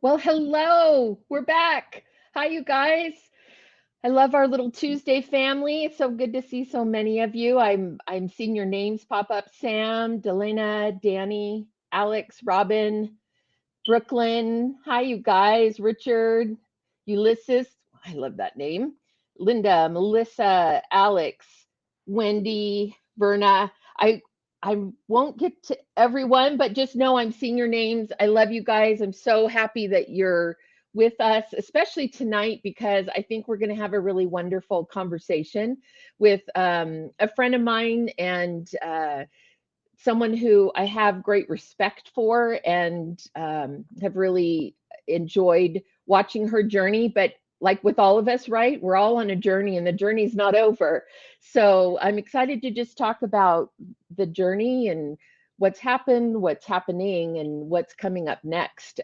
Well, hello. We're back. Hi, you guys. I love our little Tuesday family. It's so good to see so many of you. I'm seeing your names pop up. Sam, Delena, Danny, Alex, Robin, Brooklyn. Hi, you guys. Richard, Ulysses. I love that name. Linda, Melissa, Alex, Wendy, Verna. I I won't get to everyone, but just know I'm seeing your names. I love you guys. I'm so happy that you're with us, especially tonight, because I think we're going to have a really wonderful conversation with a friend of mine and someone who I have great respect for and have really enjoyed watching her journey. But like with all of us, right? We're all on a journey and the journey's not over. So I'm excited to just talk about the journey and what's happened, what's happening, and what's coming up next.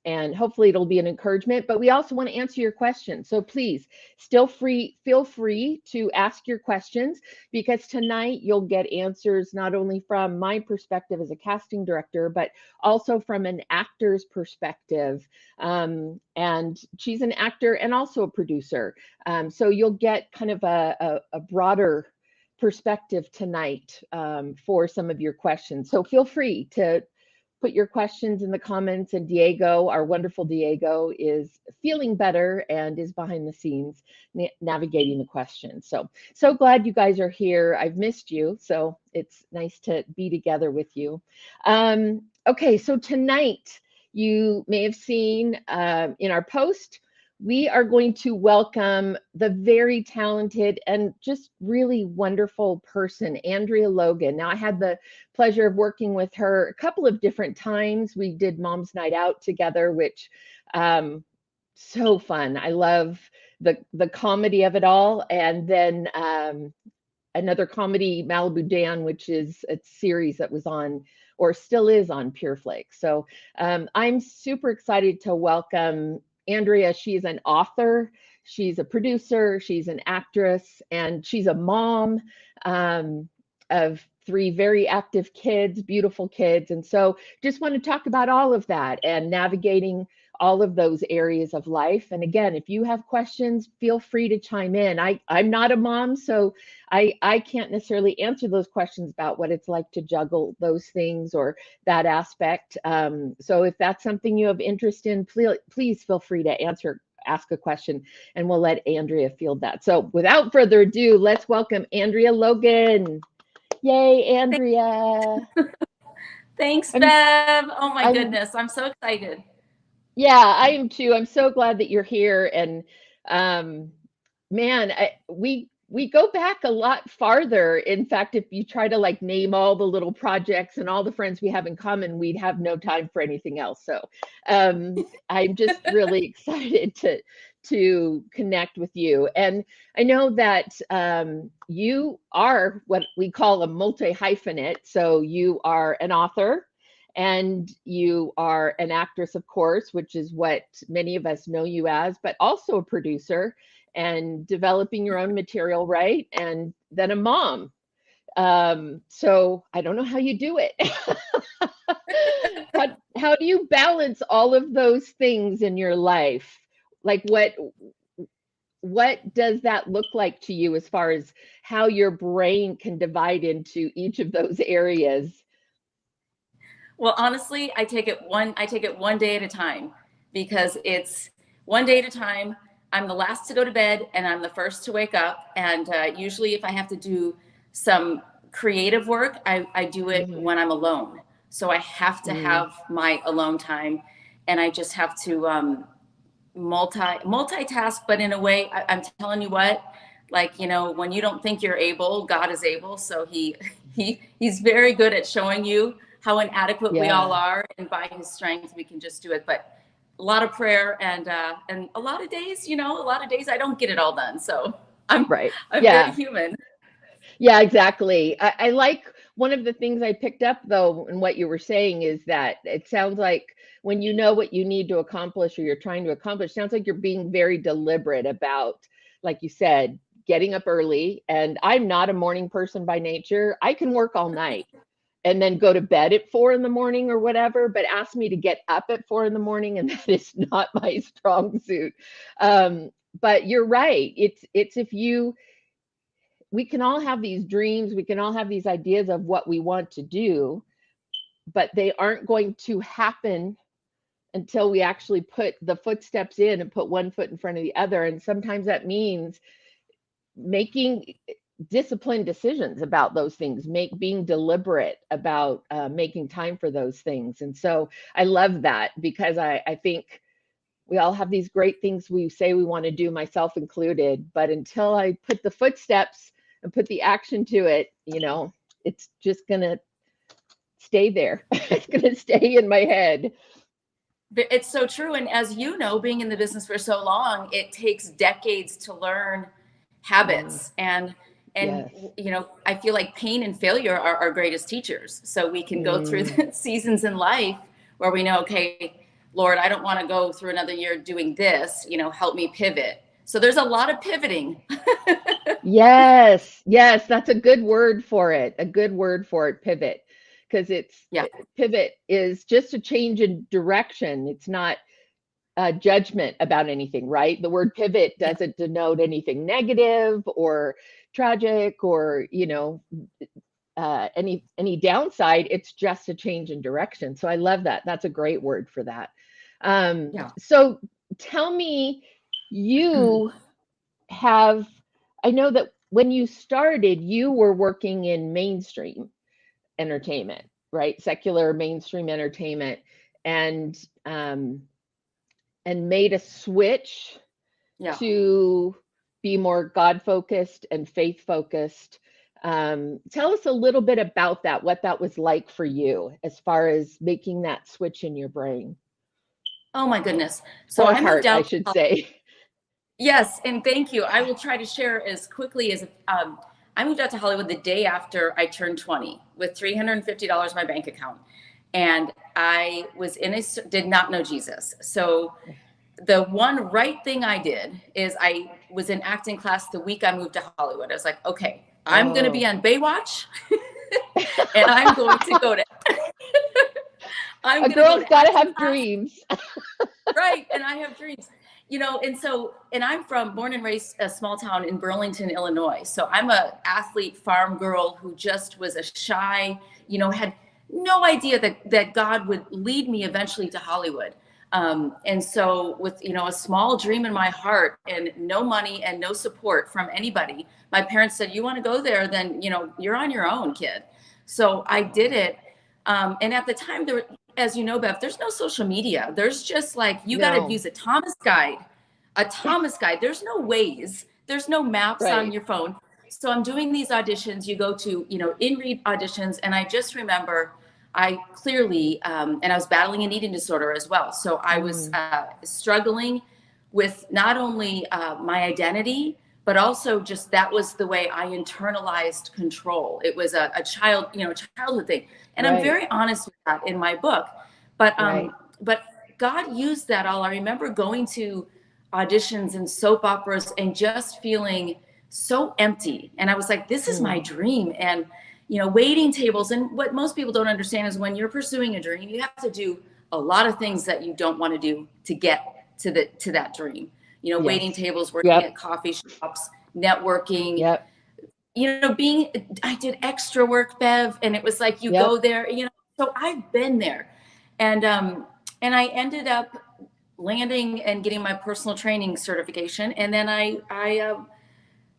And hopefully it'll be an encouragement, but we also want to answer your questions. So please feel free to ask your questions because tonight you'll get answers not only from my perspective as a casting director, but also from an actor's perspective. And she's an actor and also a producer. So you'll get kind of a broader perspective tonight for some of your questions. So feel free to put your questions in the comments, and Diego, our wonderful Diego, is feeling better and is behind the scenes navigating the questions. So glad you guys are here. I've missed you, so it's nice to be together with you. Okay, so tonight you may have seen in our post, we are going to welcome the very talented and just really wonderful person, Andrea Logan. Now, I had the pleasure of working with her a couple of different times. We did Mom's Night Out together, which so fun. I love the comedy of it all. And then another comedy, Malibu Dan, which is a series that was on or still is on Pure Flake. So I'm super excited to welcome Andrea. She's an author, she's a producer, she's an actress, and she's a mom of three very active kids, beautiful kids. And so just want to talk about all of that and navigating all of those areas of life. And again, if you have questions, feel free to chime in. I'm not a mom, so I can't necessarily answer those questions about what it's like to juggle those things or that aspect. So if that's something you have interest in, please feel free to ask a question, and we'll let Andrea field that. So without further ado, let's welcome Andrea Logan. Yay, Andrea. Thanks, I'm Bev. Oh my I'm goodness, I'm so excited. Yeah, I am too. I'm so glad that you're here. And um, man, we go back a lot farther. In fact, if you try to like name all the little projects and all the friends we have in common, we'd have no time for anything else. So I'm just really excited to connect with you. And I know that you are what we call a multi hyphenate. So you are an author and you are an actress, of course, which is what many of us know you as, but also a producer and developing your own material, right? And then a mom. So I don't know how you do it. how do you balance all of those things in your life? Like what does that look like to you as far as how your brain can divide into each of those areas? Well, honestly, I take it one day at a time because it's one day at a time. I'm the last to go to bed and I'm the first to wake up. And usually, if I have to do some creative work, I do it Hmm. when I'm alone. So I have to Mm, have my alone time, and I just have to multitask. But in a way, I'm telling you what, like, when you don't think you're able, God is able. So he's very good at showing you how inadequate we all yeah. are, and by his strength we can just do it. But a lot of prayer, and a lot of days, a lot of days I don't get it all done. So i'm Right. I'm very Yeah. human. Yeah, exactly. I like one of the things I picked up though in what you were saying is that it sounds like when you know what you need to accomplish or you're trying to accomplish, sounds like you're being very deliberate about, like you said, getting up early. And I'm not a morning person by nature. I can work all night. and then go to bed at 4 in the morning or whatever, but ask me to get up at 4 in the morning, and that is not my strong suit. But you're right. It's if you, we can all have these dreams, we can all have these ideas of what we want to do, but they aren't going to happen until we actually put the footsteps in and put one foot in front of the other. And sometimes that means making disciplined decisions about those things, being deliberate about making time for those things. And so I love that, because I think we all have these great things we say we want to do, myself included, but until I put the footsteps and put the action to it, it's just going to stay there. It's going to stay in my head. It's so true. And as you know, being in the business for so long, it takes decades to learn habits. And yes. I feel like pain and failure are our greatest teachers. So we can go through the seasons in life where we know, okay, Lord, I don't want to go through another year doing this, help me pivot. So there's a lot of pivoting. Yes, that's a good word for it. Pivot. Because pivot is just a change in direction. It's not a judgment about anything, right? The word pivot doesn't denote anything negative or tragic or, any downside. It's just a change in direction. So I love that. That's a great word for that. So tell me, I know that when you started, you were working in mainstream entertainment, right? Secular mainstream entertainment, and made a switch to be more God focused and faith focused. Tell us a little bit about that, what that was like for you as far as making that switch in your brain. Oh my goodness. So or heart, I should say. Yes, and thank you. I will try to share as quickly as I moved out to Hollywood the day after I turned 20 with $350 in my bank account. And I was did not know Jesus. So the one right thing I did is I was in acting class the week I moved to Hollywood. I was like, okay, I'm going to be on Baywatch and I'm going to go to... A girl's got to have dreams. Right, and I have dreams. And I'm born and raised a small town in Burlington, Illinois. So I'm a athlete farm girl who just was a shy, had no idea that God would lead me eventually to Hollywood. And so with, a small dream in my heart and no money and no support from anybody, my parents said, you want to go there, then, you're on your own, kid. So I did it. And at the time as you know, Bev, there's no social media. There's just got to use a Thomas guide. There's no Waze. There's no maps on your phone. So I'm doing these auditions. You go to, in-read auditions. And I just remember I clearly, and I was battling an eating disorder as well. So I was struggling with not only my identity, but also just that was the way I internalized control. It was a childhood thing. And I'm very honest with that in my book. But God used that all. I remember going to auditions and soap operas and just feeling so empty. And I was like, this is my dream. And, waiting tables. And what most people don't understand is when you're pursuing a dream, you have to do a lot of things that you don't want to do to get to that dream. Waiting tables, working at coffee shops, networking, I did extra work, Bev, and it was like, you go there, so I've been there. And I ended up landing and getting my personal training certification. And then I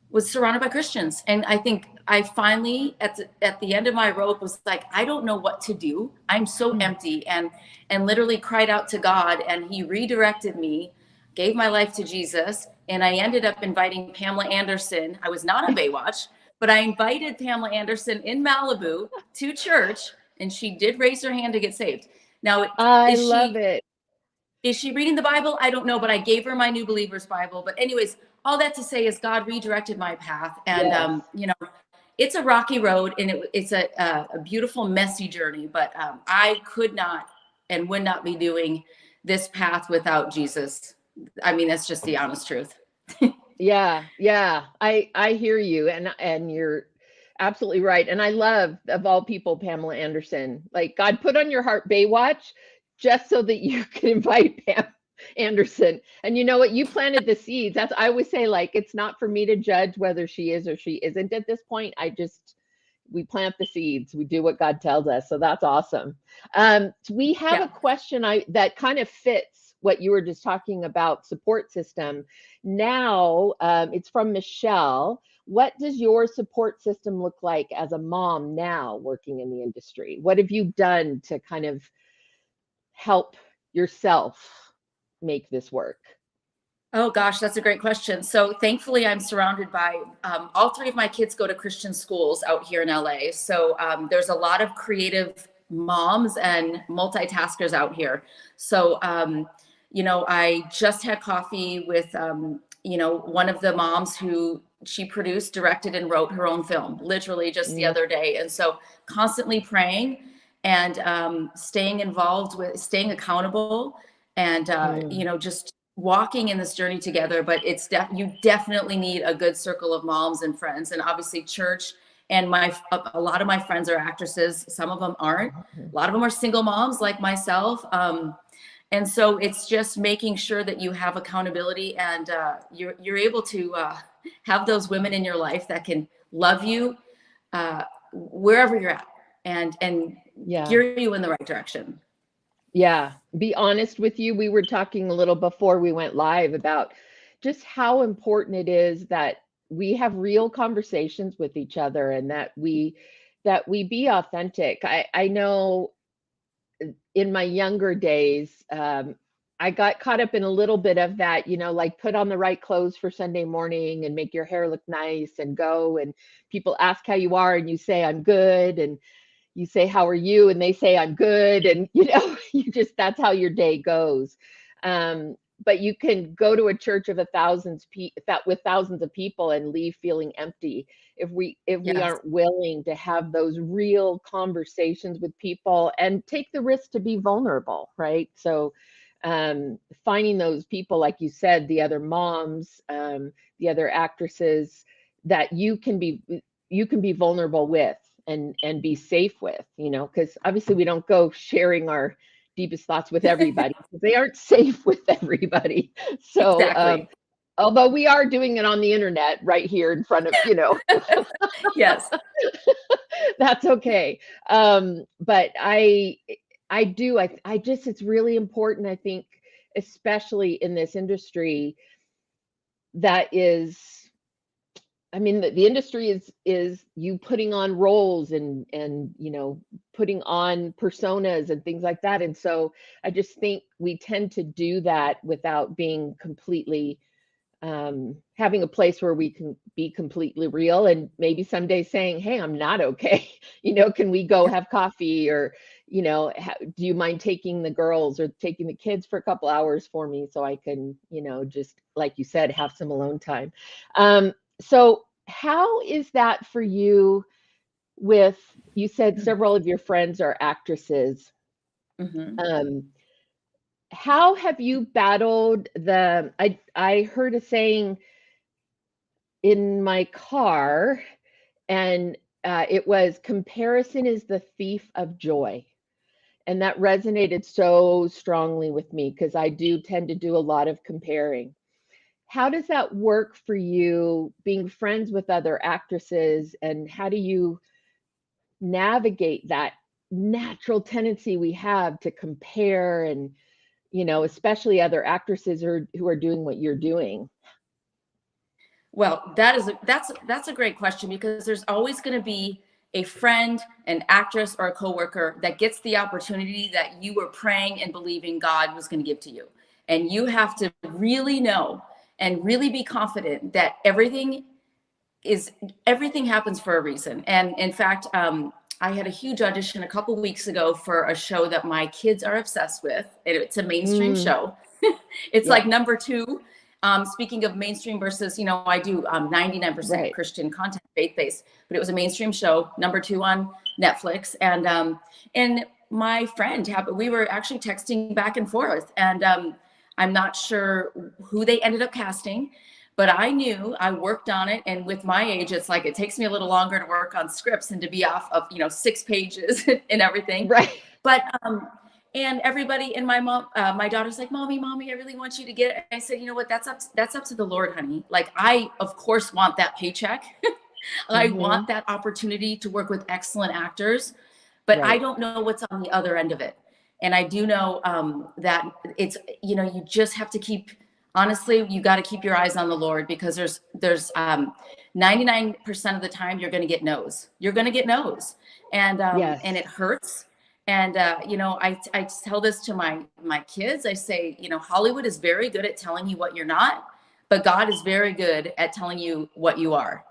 was surrounded by Christians. And I think I finally, at the end of my rope, was like, I don't know what to do. I'm so empty, and literally cried out to God, and he redirected me, gave my life to Jesus. And I ended up inviting Pamela Anderson. I was not on Baywatch, but I invited Pamela Anderson in Malibu to church, and she did raise her hand to get saved. Now, I love it. Is she reading the Bible? I don't know, but I gave her my New Believers Bible. But anyways, all that to say is God redirected my path. And, it's a rocky road, and it's a beautiful, messy journey. But I could not and would not be doing this path without Jesus. I mean, that's just the honest truth. Yeah. I hear you. And you're absolutely right. And I love, of all people, Pamela Anderson. Like, God put on your heart Baywatch just so that you can invite Pam Anderson. And you know what? You planted the seeds. That's, I always say, like, it's not for me to judge whether she is or she isn't at this point. We plant the seeds. We do what God tells us. So that's awesome. We have a question that kind of fits what you were just talking about, support system. Now, it's from Michelle. What does your support system look like as a mom now working in the industry? What have you done to kind of help yourself make this work? Oh gosh, that's a great question. So thankfully, I'm surrounded by all three of my kids go to Christian schools out here in LA. So there's a lot of creative moms and multitaskers out here. So I just had coffee with one of the moms who she produced, directed, and wrote her own film, literally just the other day. And so constantly praying and staying involved with, staying accountable, and just walking in this journey together. But it's you definitely need a good circle of moms and friends, and obviously church. And a lot of my friends are actresses. Some of them aren't. A lot of them are single moms like myself. And so it's just making sure that you have accountability, and you're able to have those women in your life that can love you wherever you're at, and gear you in the right direction. Yeah, be honest with you. We were talking a little before we went live about just how important it is that we have real conversations with each other, and that we be authentic. I know in my younger days, I got caught up in a little bit of that, like put on the right clothes for Sunday morning and make your hair look nice and go, and people ask how you are and you say, I'm good. And you say, how are you? And they say, I'm good. And, that's how your day goes. But you can go to a church of with thousands of people and leave feeling empty if we aren't willing to have those real conversations with people and take the risk to be vulnerable, right? So finding those people, like you said, the other moms, the other actresses that you can be vulnerable with and be safe with, because obviously we don't go sharing our deepest thoughts with everybody because they aren't safe with everybody. So exactly. Although we are doing it on the internet right here in front of, Yes. That's okay. But I just, it's really important, I think, especially in this industry that is, the industry is you putting on roles and putting on personas and things like that. And so I just think we tend to do that without being completely, having a place where we can be completely real, and maybe someday saying, hey, I'm not okay. Can we go have coffee, or, do you mind taking the girls or taking the kids for a couple hours for me so I can, just like you said, have some alone time. So how is that for you you said several of your friends are actresses. How have you battled I heard a saying in my car, and it was, comparison is the thief of joy. And that resonated so strongly with me because I do tend to do a lot of comparing. How does that work for you, being friends with other actresses, and how do you navigate that natural tendency we have to compare, and especially other actresses who are doing what you're doing? Well, that's a great question, because there's always going to be a friend, an actress, or a coworker that gets the opportunity that you were praying and believing God was going to give to you. And you have to really know and really be confident that everything happens for a reason. And in fact, I had a huge audition a couple weeks ago for a show that my kids are obsessed with. It's a mainstream show. It's like number 2. Speaking of mainstream versus, I do 99% Christian content, faith-based, but it was a mainstream show, number 2 on Netflix. And my friend, we were actually texting back and forth, and I'm not sure who they ended up casting, But I knew, I worked on it. And with my age, it's like, it takes me a little longer to work on scripts and to be off of, 6 pages and everything. Right. But, and everybody, and my daughter's like, mommy, I really want you to get it. I said, you know what, that's up to the Lord, honey. Like, I, of course, want that paycheck. I want that opportunity to work with excellent actors, but I don't know what's on the other end of it. And I do know that it's, you just have to keep, honestly, you got to keep your eyes on the Lord, because there's 99% of the time you're going to get no's. You're going to get no's. And and it hurts. And I tell this to my kids. I say, Hollywood is very good at telling you what you're not, but God is very good at telling you what you are.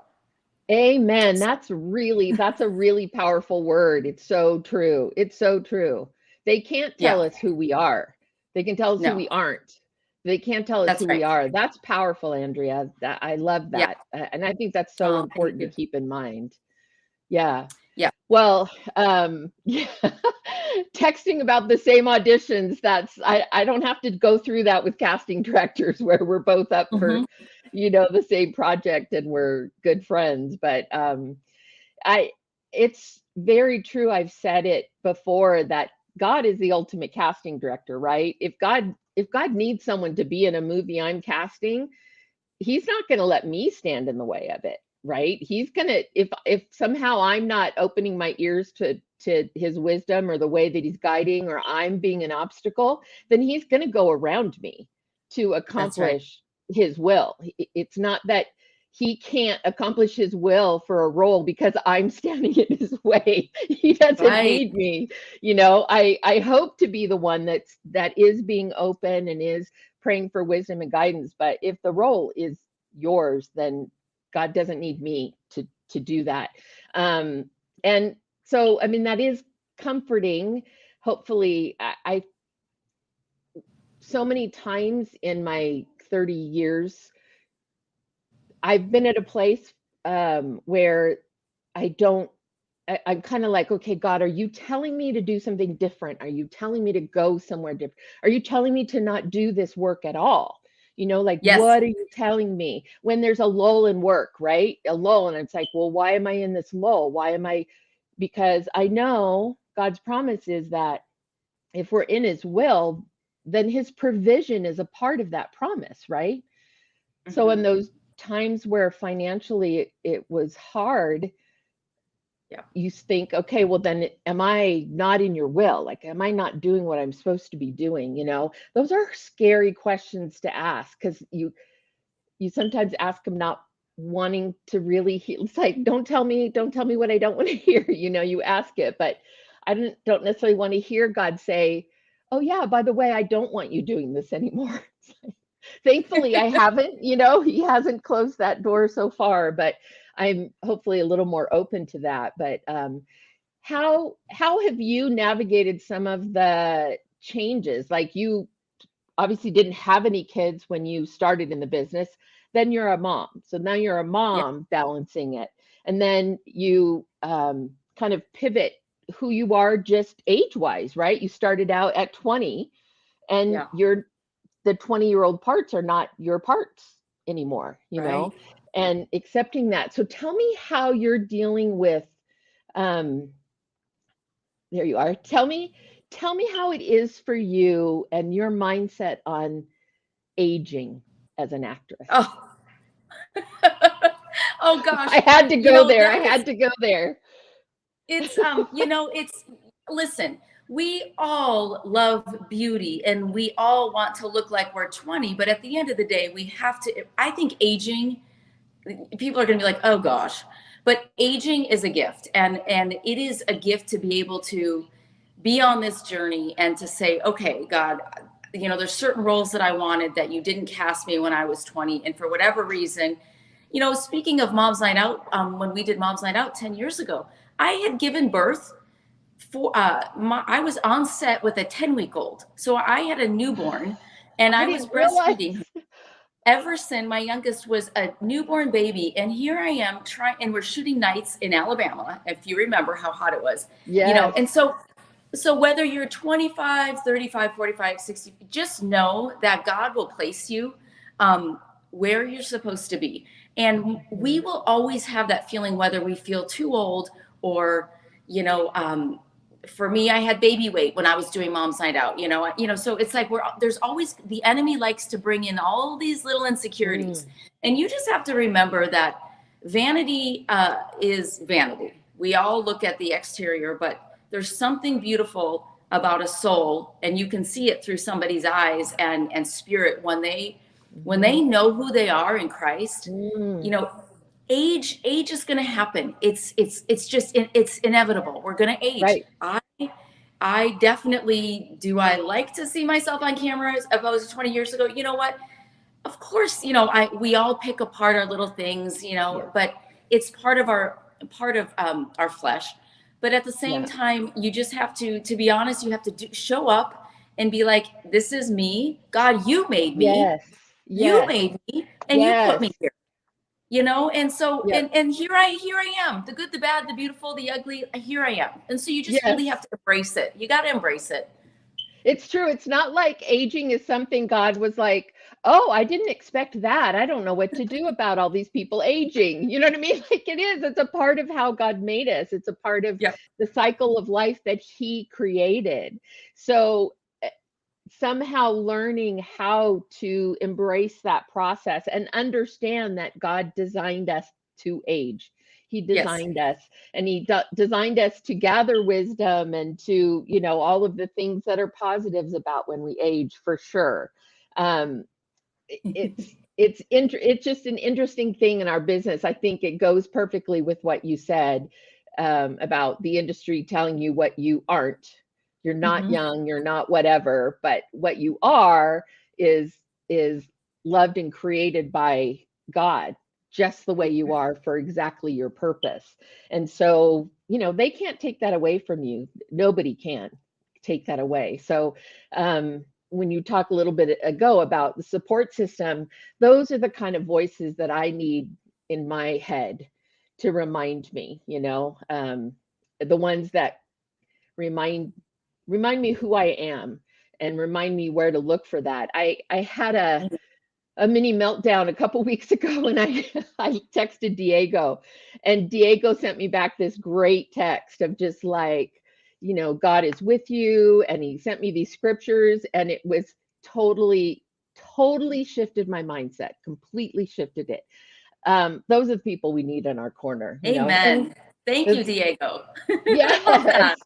Amen. That's a really powerful word. It's so true. It's so true. They can't tell us who we are. They can tell us who we aren't. They can't tell us who we are. That's powerful, Andrea. I love that. And I think that's so important to keep in mind. Yeah. Yeah. Well, texting about the same auditions, I don't have to go through that with casting directors where we're both up for, the same project and we're good friends. But it's very true. I've said it before that God is the ultimate casting director, right? If God needs someone to be in a movie I'm casting, he's not going to let me stand in the way of it, right? He's going to, if somehow I'm not opening my ears to his wisdom or the way that he's guiding, or I'm being an obstacle, then he's going to go around me to accomplish his will. It's not that he can't accomplish his will for a role because I'm standing in his way. He doesn't need me. I hope to be the one that is being open and is praying for wisdom and guidance. But if the role is yours, then God doesn't need me to do that. And so, I mean, that is comforting. Hopefully, I so many times in my 30 years, I've been at a place where I'm kind of like, okay, God, are you telling me to do something different? Are you telling me to go somewhere different? Are you telling me to not do this work at all? What are you telling me when there's a lull in work, right? A lull. And it's like, well, why am I in this lull? Because I know God's promise is that if we're in his will, then his provision is a part of that promise, right? So in those times where financially it was hard, you think, okay, well then am I not in your will? Like, am I not doing what I'm supposed to be doing? Those are scary questions to ask, because you sometimes ask them not wanting to really hear. It's like, don't tell me what I don't want to hear. You ask it, but I don't necessarily want to hear God say, oh yeah, by the way, I don't want you doing this anymore. Thankfully, I haven't, he hasn't closed that door so far, but I'm hopefully a little more open to that. But how have you navigated some of the changes? Like, you obviously didn't have any kids when you started in the business. Then you're a mom. So now you're a mom balancing it. And then you kind of pivot who you are just age-wise, right? You started out at 20 and the 20-year-old parts are not your parts anymore, and accepting that. So tell me how you're dealing with, there you are. Tell me how it is for you and your mindset on aging as an actress. Oh, oh gosh. I had to go there. I had to go there. It's, listen, we all love beauty and we all want to look like we're 20, but at the end of the day, I think aging, people are going to be like, oh gosh, but aging is a gift, and it is a gift to be able to be on this journey and to say, okay, God, there's certain roles that I wanted that you didn't cast me when I was 20. And for whatever reason, speaking of Mom's Night Out, when we did Mom's Night Out 10 years ago, I had given birth I was on set with a 10-week-old. So I had a newborn and I was breastfeeding. Everson, my youngest, was a newborn baby. And here I am and we're shooting nights in Alabama, if you remember how hot it was. Yeah. And so whether you're 25, 35, 45, 60, just know that God will place you where you're supposed to be. And we will always have that feeling, whether we feel too old or, for me, I had baby weight when I was doing Mom's Night Out, so it's like there's always, the enemy likes to bring in all these little insecurities. And you just have to remember that vanity is vanity. We all look at the exterior, but there's something beautiful about a soul, and you can see it through somebody's eyes and spirit when they know who they are in Christ. Age is going to happen. It's inevitable. We're going to age. Right. I definitely do. I like to see myself on camera as opposed to 20 years ago. You know what? Of course, we all pick apart our little things, but it's part of our flesh. But at the same time, you just have to be honest. You have to show up and be like, this is me. God, you made me. Yes. You made me, and you put me here. And so, and here I am, the good, the bad, the beautiful, the ugly, here I am. And so you just really have to embrace it. You got to embrace it. It's true. It's not like aging is something God was like, oh, I didn't expect that. I don't know what to do about all these people aging. You know what I mean? Like it is. It's a part of how God made us. It's a part of the cycle of life that he created. So somehow learning how to embrace that process and understand that God designed us to age. He designed us, and he designed us to gather wisdom and to, all of the things that are positives about when we age, for sure. It's just an interesting thing in our business. I think it goes perfectly with what you said about the industry telling you what you aren't. You're not young, you're not whatever, but what you are is loved and created by God, just the way you are for exactly your purpose. And so, they can't take that away from you. Nobody can take that away. So, when you talk a little bit ago about the support system, those are the kind of voices that I need in my head to remind me, the ones that remind me who I am and remind me where to look for that. I had a mini meltdown a couple weeks ago, and I texted Diego, and Diego sent me back this great text of just like, God is with you. And he sent me these scriptures, and it was totally shifted my mindset, completely shifted it. Those are the people we need in our corner. Amen. Thank you, Diego. Yes.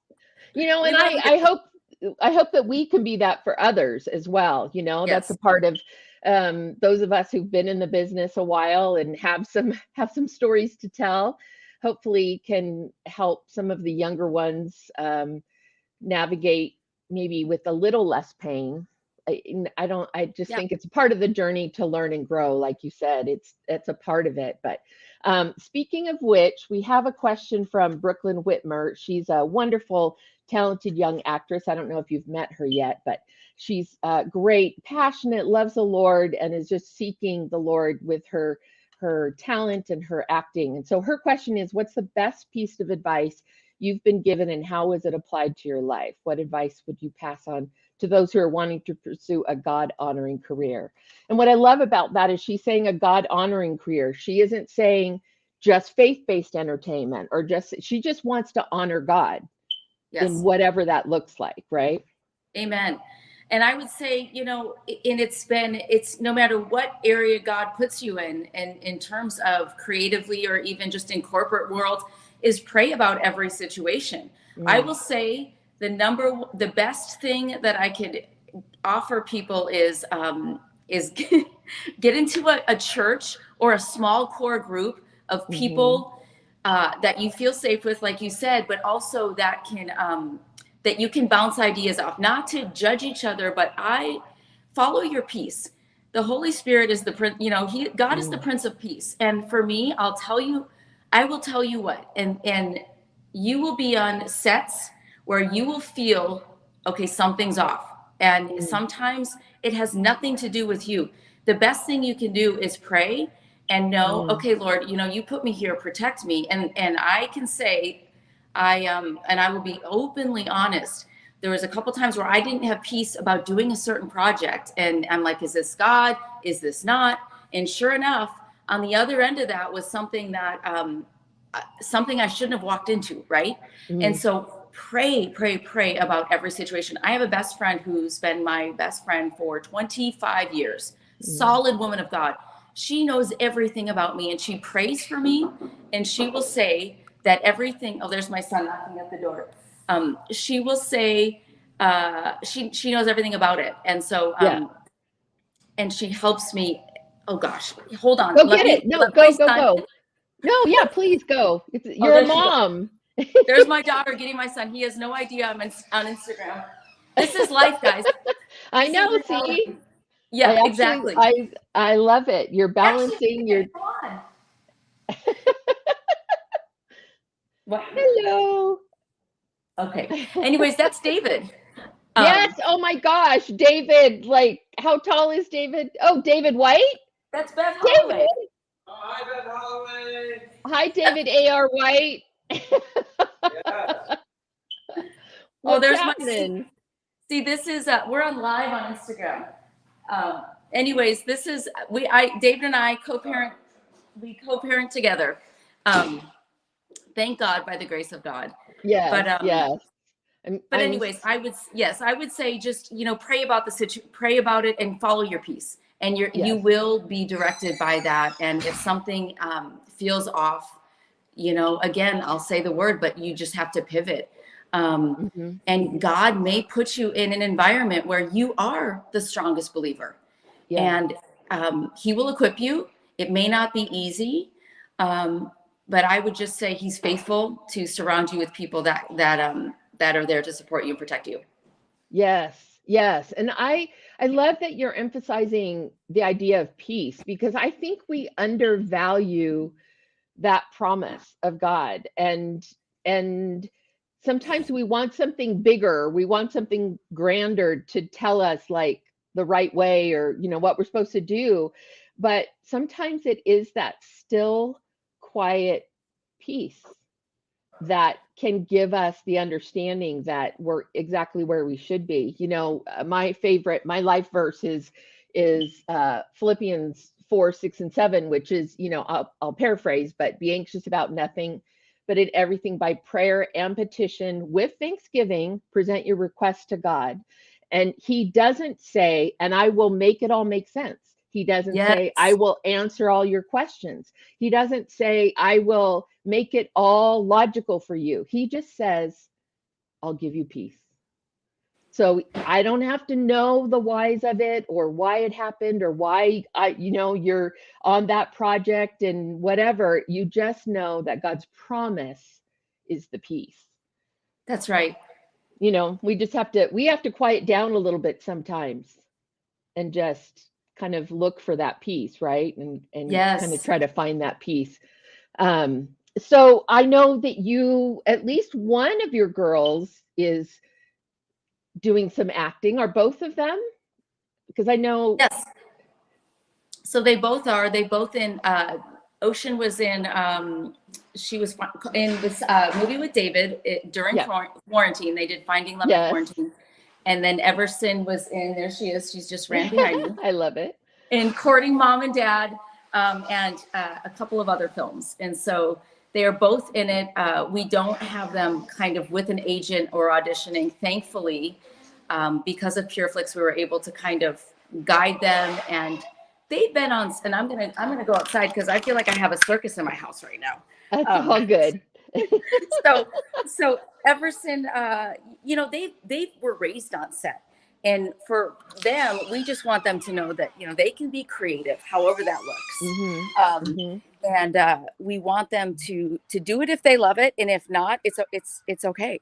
And I hope that we can be that for others as well. That's a part of those of us who've been in the business a while and have some stories to tell, hopefully can help some of the younger ones navigate maybe with a little less pain. I just think it's a part of the journey to learn and grow. Like you said, it's a part of it. But speaking of which, we have a question from Brooklyn Whitmer. She's a wonderful, talented young actress. I don't know if you've met her yet, but she's great, passionate, loves the Lord, and is just seeking the Lord with her talent and her acting. And so her question is, what's the best piece of advice you've been given, and how is it applied to your life? What advice would you pass on to those who are wanting to pursue a God-honoring career? And what I love about that is she's saying a God-honoring career. She isn't saying just faith-based entertainment, or she just wants to honor God in whatever that looks like, right? Amen. And I would say, and it's no matter what area God puts you in terms of creatively or even just in corporate world, is pray about every situation. I will say the best thing that I could offer people is get into a church or a small core group of people that you feel safe with, like you said, but also that you can bounce ideas off, not to judge each other, but follow your peace. The Holy Spirit is God is the Prince of Peace. And for me, I will tell you what, and you will be on sets where you will feel, okay, something's off. And sometimes it has nothing to do with you. The best thing you can do is pray and know, okay, Lord, you put me here, protect me. And I can say, and I will be openly honest. There was a couple times where I didn't have peace about doing a certain project. And I'm like, is this God? Is this not? And sure enough, on the other end of that was something that something I shouldn't have walked into, right? And so pray about every situation. I have a best friend who's been my best friend for 25 years, solid woman of God. She knows everything about me, and she prays for me, and she will say that everything, oh, there's my son knocking at the door. She will say, she knows everything about it. And so, and she helps me. Oh gosh, hold on. Go get it. No, go. No, yeah, please go. You're a mom. There's my daughter getting my son. He has no idea I'm on Instagram. This is life, guys. I know, see? Yeah, exactly. I love it. You're balancing your... Come on. What? Hello. Okay. Anyways, that's David. Yes. Oh my gosh. David, like, how tall is David? Oh, David White? That's Beth Holloway. David. Oh, hi, Beth Holloway. Hi, David A.R. White. Yeah. Oh, there's happening? My... See, this is, we're on live on Instagram. Anyways, this is, David and I co-parent, we co-parent together. Thank God, by the grace of God. Yeah. But, yes. But anyways, I would say just, pray about pray about it and follow your peace, and you will be directed by that. And if something feels off, again, I'll say the word, but you just have to pivot. And God may put you in an environment where you are the strongest believer, and he will equip you. It may not be easy, but I would just say he's faithful to surround you with people that are there to support you and protect you. Yes. Yes. And I love that you're emphasizing the idea of peace, because I think we undervalue that promise of God. And sometimes we want something bigger, we want something grander to tell us like the right way, or, what we're supposed to do. But sometimes it is that still, quiet peace that can give us the understanding that we're exactly where we should be. My life verse is Philippians 4, 6, and 7, which is, I'll paraphrase, but be anxious about nothing, but in everything by prayer and petition with thanksgiving, present your requests to God. And he doesn't say, and I will make it all make sense. He doesn't say, I will answer all your questions. He doesn't say, I will make it all logical for you. He just says, I'll give you peace. So I don't have to know the whys of it, or why it happened, or why you're on that project and whatever. You just know that God's promise is the peace. That's right. We just have to quiet down a little bit sometimes and just kind of look for that peace, right? And kind of try to find that peace. So I know that at least one of your girls is doing some acting. Are both of them? Because I know. Yes. So they both are. They both in. Ocean was in. She was in this movie with David during quarantine. They did Finding Love in Quarantine. And then Everson was in, there she is, she's just ran behind me. I love it. In Courting Mom and Dad, and a couple of other films. And so they are both in it. We don't have them kind of with an agent or auditioning, thankfully. Because of PureFlix, we were able to kind of guide them, and they've been on, and I'm gonna go outside because I feel like I have a circus in my house right now. That's all good. So Everson, they were raised on set, and for them, we just want them to know that they can be creative, however that looks. And we want them to do it if they love it, and if not, it's okay.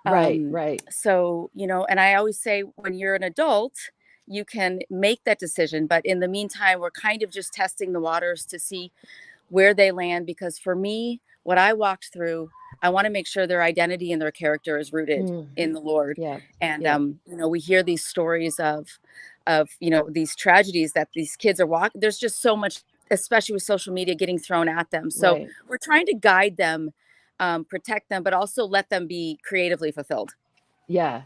Right. So and I always say, when you're an adult, you can make that decision, but in the meantime, we're kind of just testing the waters to see where they land, because for me, what I walked through, I want to make sure their identity and their character is rooted in the Lord. And we hear these stories of these tragedies that these kids are walking. There's just so much, especially with social media, getting thrown at them. So we're trying to guide them, protect them, but also let them be creatively fulfilled. Yeah.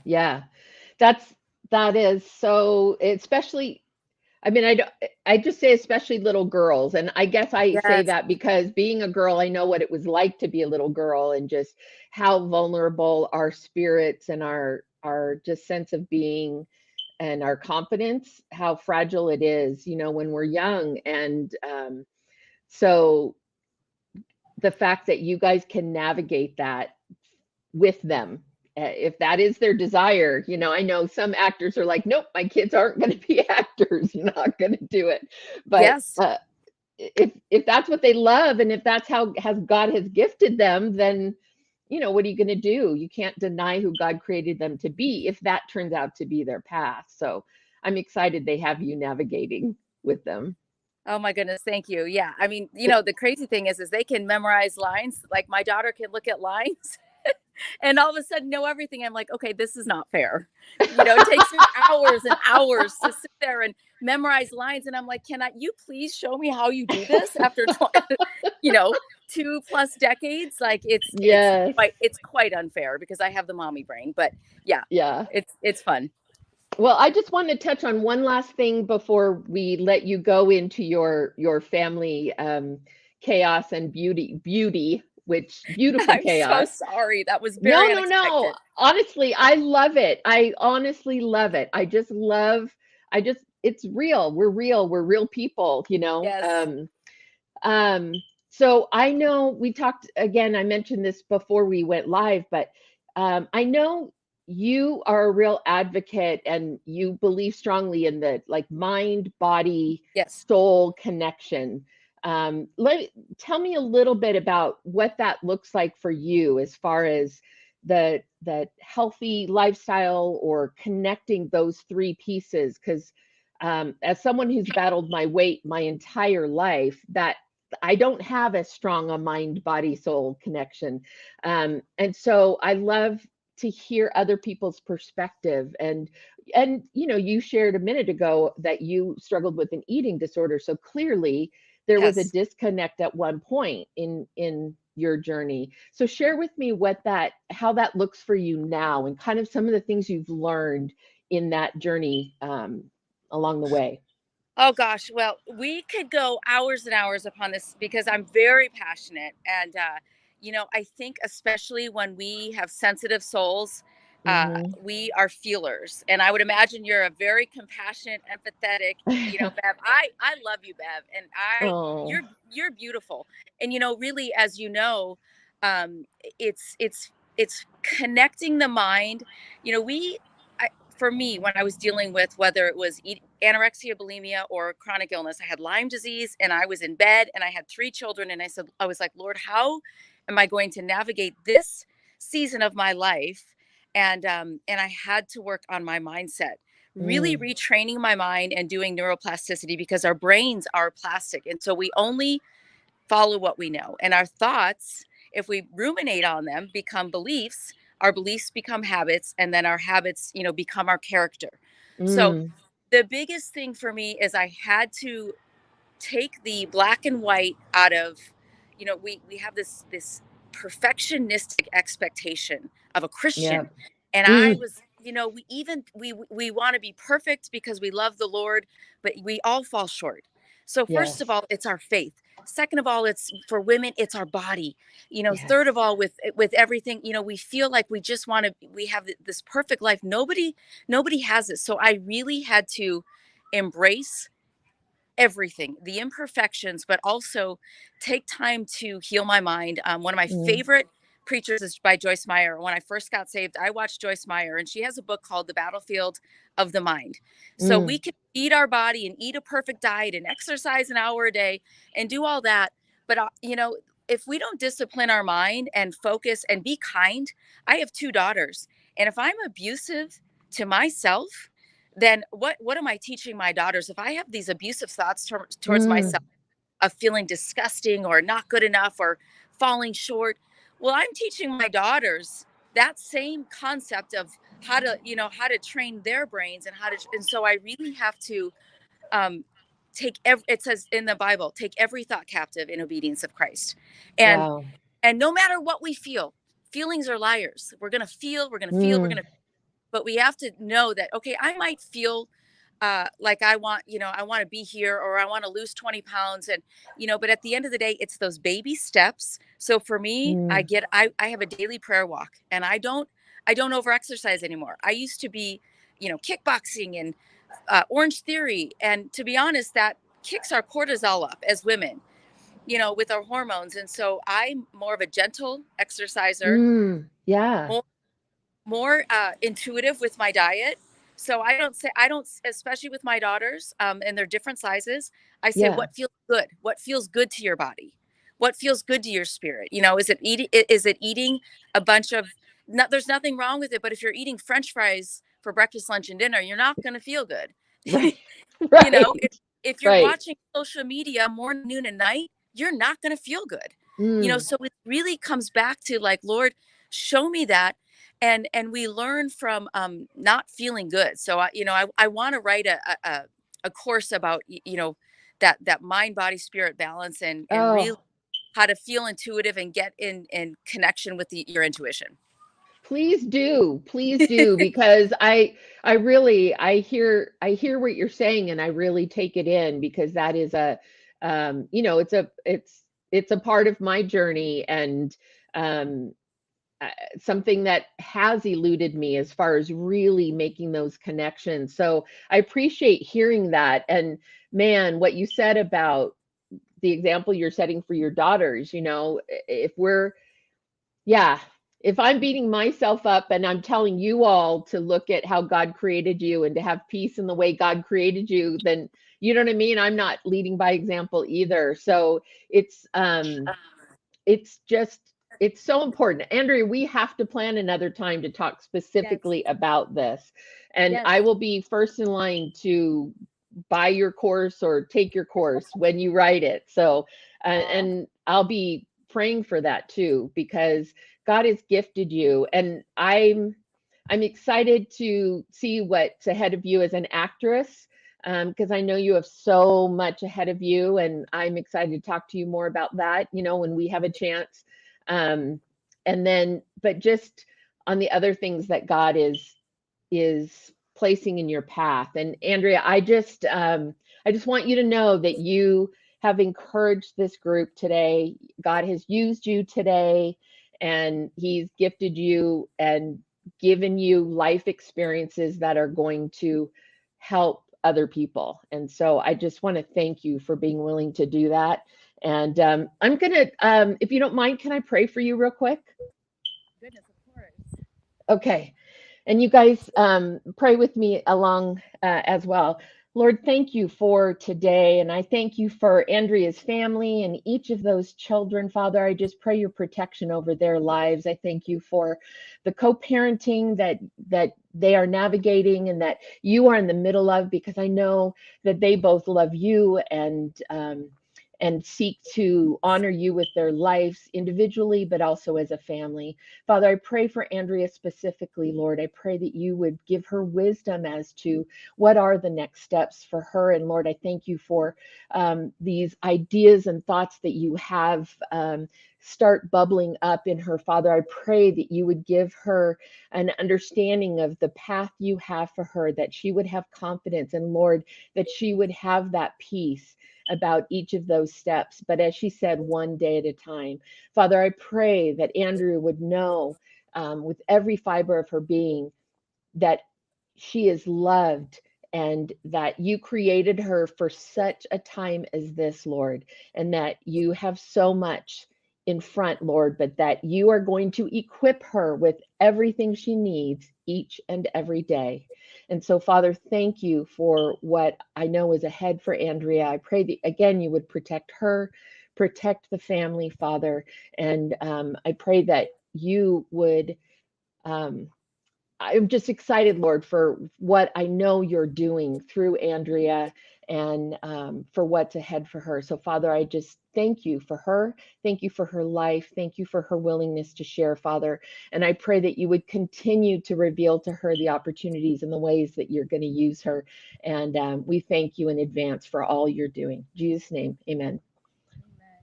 That is so, especially I mean, I just say especially little girls. And I guess I say Yes. that because being a girl, I know what it was like to be a little girl and just how vulnerable our spirits and our just sense of being and our confidence, how fragile it is, when we're young. And so the fact that you guys can navigate that with them, if that is their desire. I know some actors are like, nope, my kids aren't going to be actors, you're not going to do it. But Yes. if that's what they love, and if that's how God has gifted them, then what are you going to do? You can't deny who God created them to be if that turns out to be their path. So I'm excited they have you navigating with them. Oh my goodness, thank you. Yeah. I mean, you know, the crazy thing is they can memorize lines. Like my daughter can look at lines and all of a sudden know everything. I'm like, okay, this is not fair. You know, it takes me hours and hours to sit there and memorize lines. And I'm like, you please show me how you do this after, 2+ decades? Like Yes. it's quite unfair because I have the mommy brain, but yeah, Yeah. it's fun. Well, I just want to touch on one last thing before we let you go into your family chaos and beauty, which beautiful I'm so chaos. sorry. That was No, very no, no. unexpected. Honestly, I love it. I honestly love it. It's real. We're real. We're real people. Yes. Um, so I know we talked again, I mentioned this before we went live, but I know you are a real advocate and you believe strongly in the like mind, body, Yes. soul connection. Tell me a little bit about what that looks like for you as far as the healthy lifestyle or connecting those three pieces. Because as someone who's battled my weight my entire life, that I don't have as strong a mind, body, soul connection. And so I love to hear other people's perspective. And you shared a minute ago that you struggled with an eating disorder. So clearly there was a Yes. disconnect at one point in your journey. So share with me how that looks for you now and kind of some of the things you've learned in that journey along the way. Oh gosh, well, we could go hours and hours upon this because I'm very passionate, and I think especially when we have sensitive souls, Hmm. we are feelers, and I would imagine you're a very compassionate, empathetic. Bev, I love you, Bev, and Oh, you're beautiful, and really, as you know, um, it's connecting the mind. We for me, when I was dealing with whether it was anorexia, bulimia, or chronic illness, I had Lyme disease and I was in bed and I had 3 children. And I was like, Lord, how am I going to navigate this season of my life? And I had to work on my mindset, really mm, retraining my mind and doing neuroplasticity because our brains are plastic. And so we only follow what we know. And our thoughts, if we ruminate on them, become beliefs. Our beliefs become habits, and then our habits, become our character. So mm, the biggest thing for me is I had to take the black and white out of, we have this perfectionistic expectation of a yeah. Christian. And I Mm, was, we want to be perfect because we love the Lord, but we all fall short. So first of yes. all, it's our faith. Second of all, it's for women, it's our body. Yes. Third of all, with everything, we feel like we just want to, we have this perfect life. Nobody has it. So I really had to embrace everything, the imperfections, but also take time to heal my mind. One of my Mm, favorite preachers is by Joyce Meyer. When I first got saved, I watched Joyce Meyer, and she has a book called The Battlefield of the Mind. So we mm, can feed our body and eat a perfect diet and exercise an hour a day and do all that. But, if we don't discipline our mind and focus and be kind, I have 2 daughters. And if I'm abusive to myself, then what am I teaching my daughters? If I have these abusive thoughts towards myself mm, of feeling disgusting or not good enough or falling short, well, I'm teaching my daughters that same concept of how to train their brains and so I really have to um it says in the Bible, take every thought captive in obedience of Christ. and wow. and no matter what we feel, feelings are liars. We're going to feel, we're going to feel, we're Mm, going to, but we have to know that, okay, I might feel like I want, I want to be here, or I want to lose 20 pounds. And, but at the end of the day, it's those baby steps. So for me, Mm, I have a daily prayer walk, and I don't over exercise anymore. I used to be, kickboxing and Orange Theory. And to be honest, that kicks our cortisol up as women, with our hormones. And so I'm more of a gentle exerciser, yeah, more intuitive with my diet. So I don't, especially with my daughters, and they're different sizes. I say, yeah, what feels good to your body, what feels good to your spirit. Is it eating a bunch of, there's nothing wrong with it, but if you're eating French fries for breakfast, lunch, and dinner, you're not going to feel good. right, you know right, if, if you're right. watching social media morning, noon, and night, you're not going to feel good. Mm, So it really comes back to, like, Lord, show me that. And we learn from not feeling good. So I want to write a course about that mind, body, spirit balance, and really oh, how to feel intuitive and get in connection with your intuition. please do, because I really I hear what you're saying, and I really take it in, because that is a it's a part of my journey, and um uh, something that has eluded me as far as really making those connections. So I appreciate hearing that. And man, what you said about the example you're setting for your daughters, if we're, yeah, if I'm beating myself up and I'm telling you all to look at how God created you and to have peace in the way God created you, then you know what I mean? I'm not leading by example either. So it's it's just it's so important. Andrea, we have to plan another time to talk Yes. specifically about this. And Yes. I will be first in line to buy your course or take your course when you write it. So, and I'll be praying for that too, because God has gifted you. And I'm excited to see what's ahead of you as an actress, because I know you have so much ahead of you, and I'm excited to talk to you more about that, when we have a chance. Um, and then, but just on the other things that God is placing in your path. And Andrea, I just want you to know that you have encouraged this group today. God has used you today, and He's gifted you and given you life experiences that are going to help other people. And so I just want to thank you for being willing to do that. And I'm gonna, if you don't mind, can I pray for you real quick? Goodness, of course. Okay. And you guys pray with me along as well. Lord, thank you for today. And I thank you for Andrea's family and each of those children. Father, I just pray your protection over their lives. I thank you for the co-parenting that they are navigating and that you are in the middle of, because I know that they both love you and seek to honor you with their lives individually, but also as a family. Father, I pray for Andrea specifically, Lord. I pray that you would give her wisdom as to what are the next steps for her. And Lord, I thank you for these ideas and thoughts that you have start bubbling up in her. Father, I pray that you would give her an understanding of the path you have for her, that she would have confidence, and Lord, that she would have that peace about each of those steps. But as she said, one day at a time. Father, I pray that Andrea would know with every fiber of her being that she is loved, and that you created her for such a time as this, Lord, and that you have so much in front, Lord, but that you are going to equip her with everything she needs each and every day. And so, Father, thank you for what I know is ahead for Andrea. I pray that, again, you would protect her, protect the family, Father. And I pray that you would. Um, I'm just excited, Lord, for what I know you're doing through Andrea, and for what's ahead for her. So, Father, I just thank you for her. Thank you for her life. Thank you for her willingness to share, Father. And I pray that you would continue to reveal to her the opportunities and the ways that you're going to use her. And we thank you in advance for all you're doing. In Jesus' name, amen. Amen.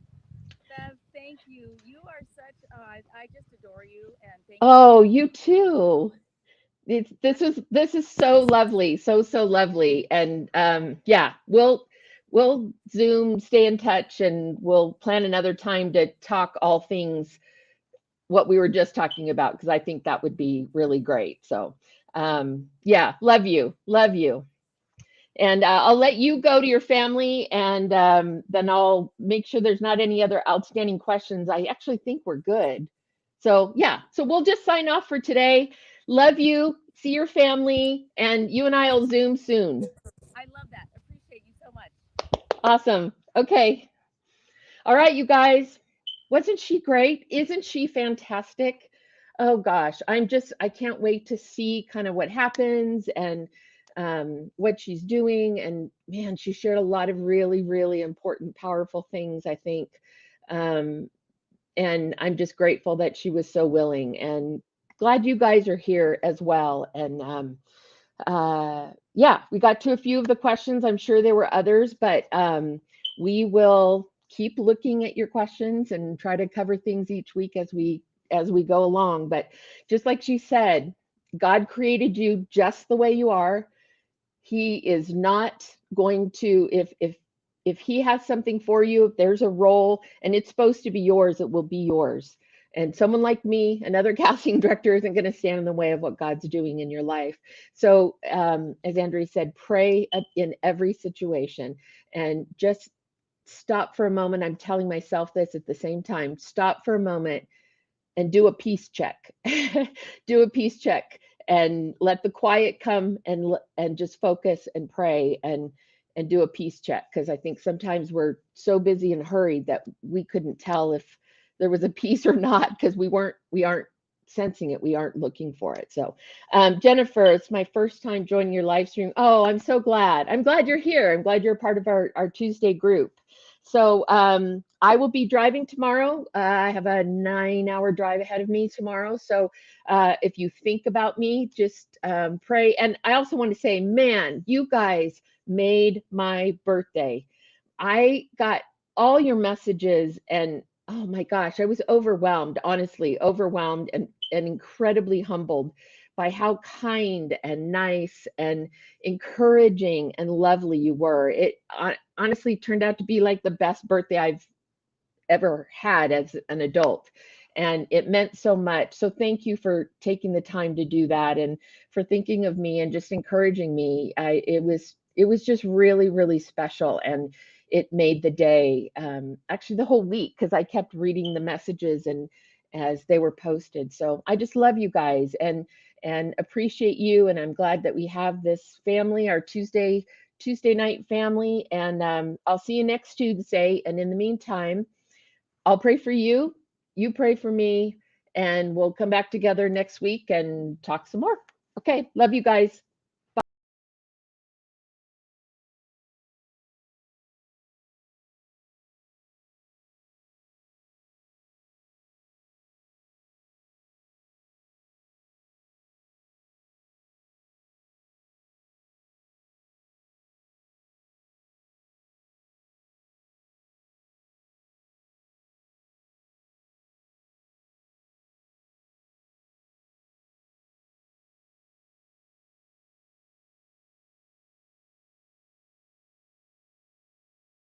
Bev, thank you. You are such, I just adore you, and thank you so Oh, much. you too. This is so lovely, so lovely, and yeah, we'll Zoom, stay in touch, and we'll plan another time to talk all things what we were just talking about, because I think that would be really great. So yeah, love you. And I'll let you go to your family, and then I'll make sure there's not any other outstanding questions. I actually think we're good. So yeah, so we'll just sign off for today. Love you. See your family, and you and I will Zoom soon. I love that. Appreciate you so much. Awesome. Okay. All right, you guys. Wasn't she great? Isn't she fantastic? Oh gosh, I can't wait to see kind of what happens and what she's doing. And man, she shared a lot of really, really important, powerful things, I think. Um, and I'm just grateful that she was so willing, and glad you guys are here as well. And yeah, we got to a few of the questions. I'm sure there were others, but we will keep looking at your questions and try to cover things each week as we go along. But just like she said, God created you just the way you are. He is not going to, if he has something for you, if there's a role and it's supposed to be yours, it will be yours. And someone like me, another casting director, isn't going to stand in the way of what God's doing in your life. So, as Andrea said, pray in every situation, and just stop for a moment. I'm telling myself this at the same time. Stop for a moment and do a peace check. Do a peace check and let the quiet come, and just focus and pray and do a peace check, because I think sometimes we're so busy and hurried that we couldn't tell if there was a peace or not, because we aren't sensing it, we aren't looking for it. So Jennifer, it's my first time joining your live stream. Oh, I'm so glad. I'm glad you're here. I'm glad you're a part of our Tuesday group. So I will be driving tomorrow. I have a 9-hour drive ahead of me tomorrow. So if you think about me, just pray. And I also want to say, man, you guys made my birthday. I got all your messages, and oh my gosh, I was overwhelmed, honestly, overwhelmed and incredibly humbled by how kind and nice and encouraging and lovely you were. It honestly turned out to be like the best birthday I've ever had as an adult. And it meant so much. So thank you for taking the time to do that, and for thinking of me and just encouraging me. It was just really, really special. And it made the day, actually the whole week, because I kept reading the messages and as they were posted. So I just love you guys, and appreciate you. And I'm glad that we have this family, our Tuesday night family. And I'll see you next Tuesday. And in the meantime, I'll pray for you, you pray for me, and we'll come back together next week and talk some more. Okay, love you guys.